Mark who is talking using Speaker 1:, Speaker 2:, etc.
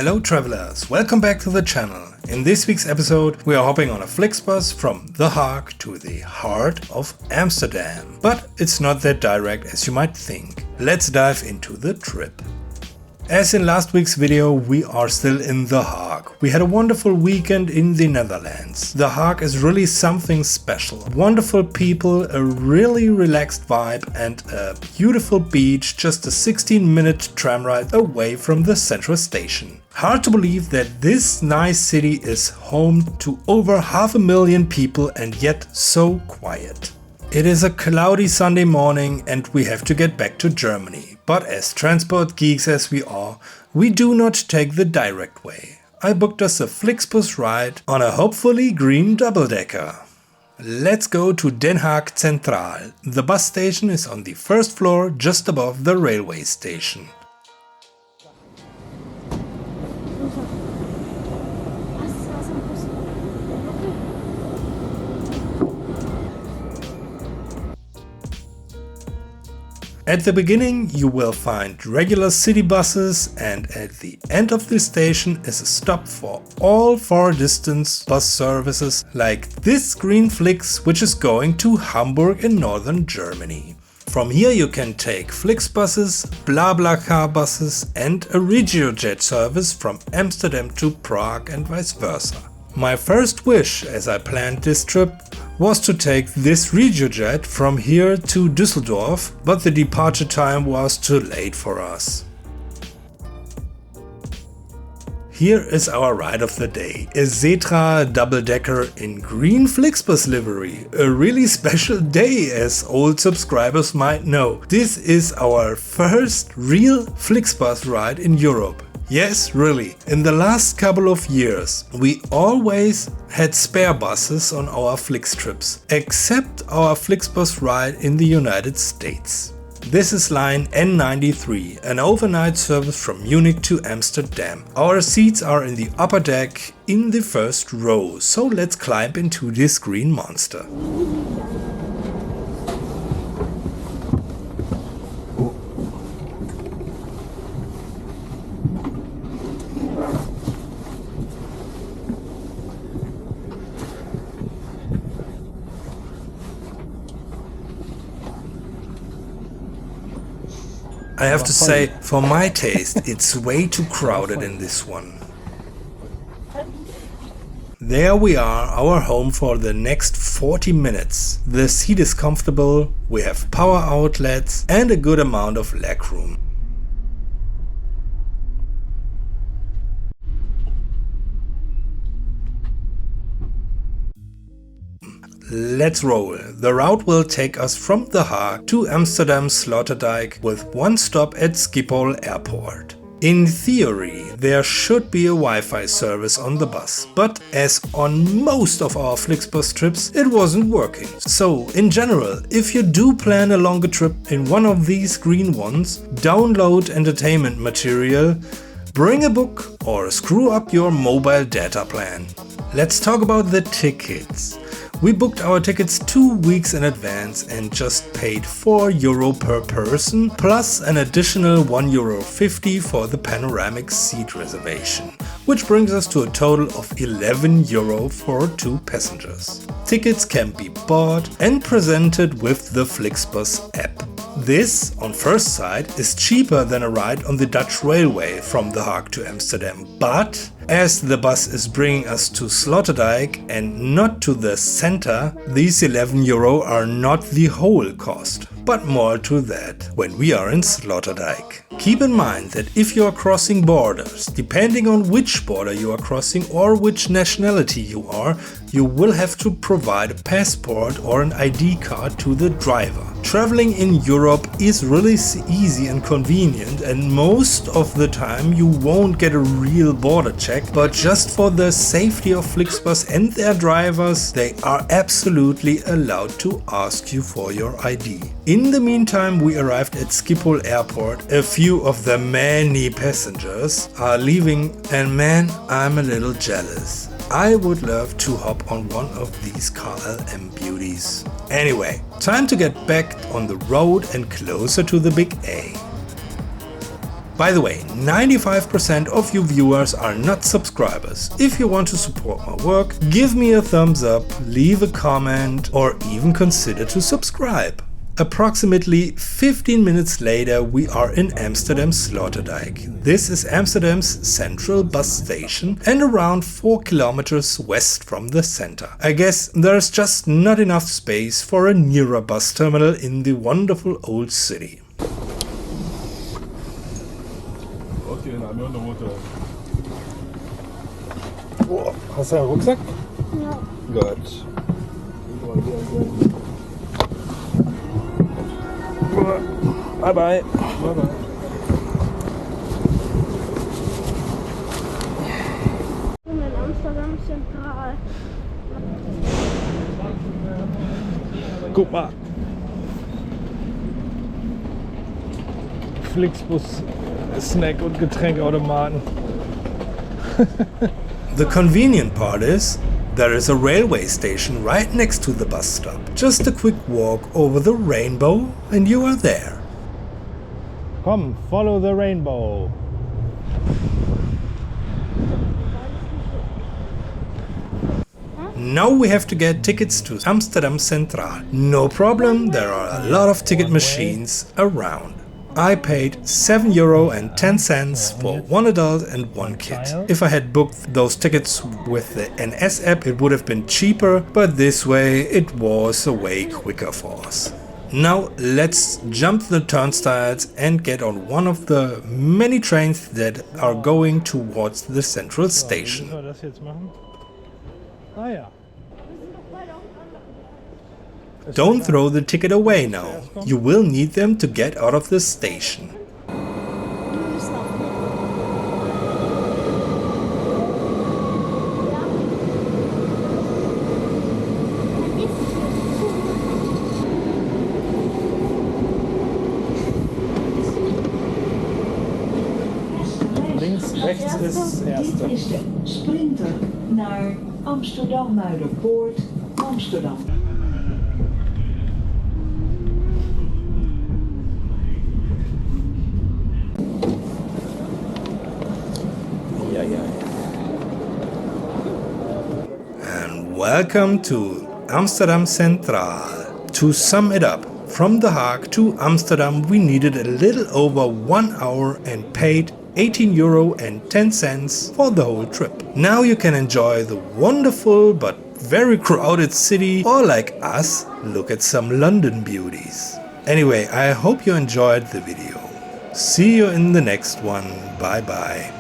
Speaker 1: Hello travelers, welcome back to the channel. In this week's episode we are hopping on a Flixbus from The Hague to the heart of Amsterdam. But it's not that direct as you might think. Let's dive into the trip. As in last week's video, we are still in The Hague. We had a wonderful weekend in the Netherlands. The Hague is really something special. Wonderful people, a really relaxed vibe and a beautiful beach just a 16-minute tram ride away from the central station. Hard to believe that this nice city is home to over 500,000 people and yet so quiet. It is a cloudy Sunday morning and we have to get back to Germany. But as transport geeks as we are, we do not take the direct way. I booked us a Flixbus ride on a hopefully green double-decker. Let's go to Den Haag Centraal. The bus station is on the first floor just above the railway station. At the beginning you will find regular city buses, and at the end of the station is a stop for all far distance bus services like this green Flix, which is going to Hamburg in northern Germany. From here you can take Flixbuses, BlaBlaCar buses and a RegioJet service from Amsterdam to Prague and vice versa. My first wish as I planned this trip was to take this RegioJet from here to Düsseldorf, but the departure time was too late for us. Here is our ride of the day, a Setra double-decker in green Flixbus livery. A really special day, as old subscribers might know. This is our first real Flixbus ride in Europe. Yes, really. In the last couple of years, we always had spare buses on our Flix trips, except our Flixbus ride in the United States. This is line N93, an overnight service from Munich to Amsterdam. Our seats are in the upper deck in the first row, so let's climb into this green monster. I have to say, for my taste, it's way too crowded in this one. There we are, our home for the next 40 minutes. The seat is comfortable, we have power outlets and a good amount of legroom. Let's roll. The route will take us from The Hague to Amsterdam Sloterdijk with one stop at Schiphol Airport. In theory, there should be a Wi-Fi service on the bus, but as on most of our Flixbus trips, it wasn't working. So, in general, if you do plan a longer trip in one of these green ones, download entertainment material, bring a book or screw up your mobile data plan. Let's talk about the tickets. We booked our tickets 2 weeks in advance and just paid €4 per person plus an additional €1.50 for the panoramic seat reservation, which brings us to a total of €11 for 2 passengers. Tickets can be bought and presented with the Flixbus app. This, on first sight, is cheaper than a ride on the Dutch railway from The Hague to Amsterdam, but as the bus is bringing us to Sloterdijk and not to the center, these €11 are not the whole cost, but more to that when we are in Sloterdijk. Keep in mind that if you are crossing borders, depending on which border you are crossing or which nationality you are, you will have to provide a passport or an ID card to the driver. Traveling in Europe is really easy and convenient, and most of the time you won't get a real border check, but just for the safety of Flixbus and their drivers, they are absolutely allowed to ask you for your ID. In the meantime, we arrived at Schiphol Airport. A few of the many passengers are leaving, and man, I'm a little jealous. I would love to hop on one of these KLM beauties. Anyway, time to get back on the road and closer to the big A. By the way, 95% of you viewers are not subscribers. If you want to support my work, give me a thumbs up, leave a comment, or even consider to subscribe. Approximately 15 minutes later we are in Amsterdam Sloterdijk. This is Amsterdam's central bus station and around 4 kilometers west from the center. I guess there's just not enough space for a nearer bus terminal in the wonderful old city.
Speaker 2: Okay, na, nur eine Route.
Speaker 1: Oh, hast du einen Rucksack?
Speaker 3: Ja.
Speaker 1: Gut. Bye bye.
Speaker 2: Bye bye.
Speaker 3: In Amsterdam Centraal.
Speaker 2: Guck mal. Flixbus, Snack- und Getränkautomaten.
Speaker 1: The convenient part is, there is a railway station right next to the bus stop. Just a quick walk over the rainbow and you are there.
Speaker 2: Komm, follow the rainbow.
Speaker 1: Now we have to get tickets to Amsterdam Centraal. No problem, there are a lot of ticket machines around. I paid €7.10 for one adult and one kid. If I had booked those tickets with the NS app it would have been cheaper, but this way it was a way quicker for us. Now let's jump the turnstiles and get on one of the many trains that are going towards the central station.
Speaker 2: Wie müssen wir das jetzt machen? Ah ja.
Speaker 1: Don't throw the ticket away now. You will need them to get out of the station.
Speaker 2: Links, rechts ist das erste.
Speaker 4: Dit is de Sprinter naar Amsterdam Muiderpoort, Amsterdam.
Speaker 1: And welcome to Amsterdam Centraal. To sum it up, from The Hague to Amsterdam we needed a little over 1 hour and paid €18.10 for the whole trip. Now you can enjoy the wonderful but very crowded city, or like us, look at some London beauties. Anyway, I hope you enjoyed the video. See you in the next one. Bye bye.